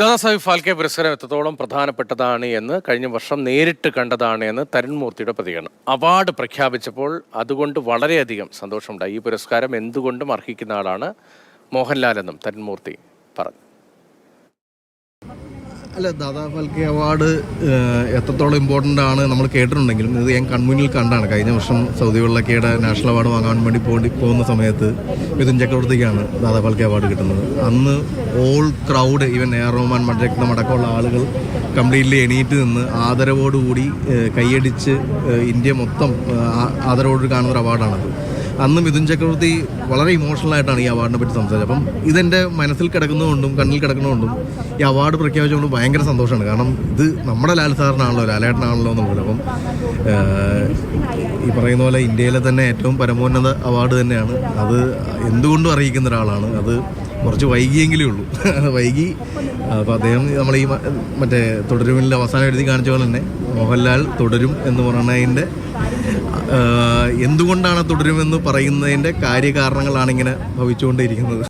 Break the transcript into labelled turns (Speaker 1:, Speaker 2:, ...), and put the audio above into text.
Speaker 1: ദാദാസാഹിബ് ഫാൽക്കെ പുരസ്കാരം എത്രത്തോളം പ്രധാനപ്പെട്ടതാണ് എന്ന് കഴിഞ്ഞ വർഷം നേരിട്ട് കണ്ടതാണ് എന്ന് തരുൺ മൂർത്തിയുടെ പ്രതികരണം. അവാർഡ് പ്രഖ്യാപിച്ചപ്പോൾ അതുകൊണ്ട് വളരെയധികം സന്തോഷമുണ്ടായി. ഈ പുരസ്കാരം എന്തുകൊണ്ടും അർഹിക്കുന്ന ആളാണ് മോഹൻലാൽ എന്നും തരുൺ മൂർത്തി പറഞ്ഞു.
Speaker 2: അല്ല, ദാദാ ഫാൽക്കെ അവാർഡ് എത്രത്തോളം ഇമ്പോർട്ടൻ്റ് ആണ് നമ്മൾ കേട്ടിട്ടുണ്ടെങ്കിലും ഇത് ഞാൻ കൺമുന്നിൽ കണ്ടാണ്. കഴിഞ്ഞ വർഷം സൗദി വെള്ളക്കയുടെ നാഷണൽ അവാർഡ് വാങ്ങാൻ വേണ്ടി പോകുന്ന സമയത്ത് മിഥുൻ ചക്രവർത്തിക്കാണ് ദാദാ ഫാൽക്കെ അവാർഡ് കിട്ടുന്നത്. അന്ന് all crowd, even A R Rahman, Maniratnam അടക്കമുള്ള ആളുകൾ കംപ്ലീറ്റ്ലി എണീറ്റ് നിന്ന് ആദരവോടുകൂടി കൈയടിച്ച് ഇന്ത്യ മൊത്തം ആദരവോട് കാണുന്നൊരു അവാർഡാണത്. അന്ന് മിഥുൻ ചക്രവർത്തി വളരെ ഇമോഷണലായിട്ടാണ് ഈ അവാർഡിനെ പറ്റി സംസാരിച്ചത്. അപ്പം ഇതെൻ്റെ മനസ്സിൽ കിടക്കുന്നതുകൊണ്ടും കണ്ണിൽ കിടക്കുന്നതുകൊണ്ടും ഈ അവാർഡ് പ്രഖ്യാപിച്ചുകൊണ്ട് ഭയങ്കര സന്തോഷമാണ്. കാരണം ഇത് നമ്മുടെ ലാൽ സാറിനാണല്ലോ, ലാലേട്ടനാണല്ലോ എന്നുള്ളത്. അപ്പം ഈ പറയുന്ന പോലെ ഇന്ത്യയിലെ തന്നെ ഏറ്റവും പരമോന്നത അവാർഡ് തന്നെയാണ്. അത് എന്തുകൊണ്ടും അറിയിക്കുന്ന ഒരാളാണ്. അത് കുറച്ച് വൈകിയെങ്കിലേ ഉള്ളൂ, വൈകി. അപ്പോൾ അദ്ദേഹം നമ്മൾ ഈ മറ്റേ തുടരുമില്ല അവസാനം എഴുതി കാണിച്ച പോലെ തന്നെ മോഹൻലാൽ തുടരും എന്ന് പറയുന്നതിൻ്റെ എന്തുകൊണ്ടാണ് തുടരുമെന്ന് പറയുന്നതിൻ്റെ കാര്യകാരണങ്ങളാണ് ഇങ്ങനെ ഭവിച്ചുകൊണ്ടേയിരിക്കുന്നത്.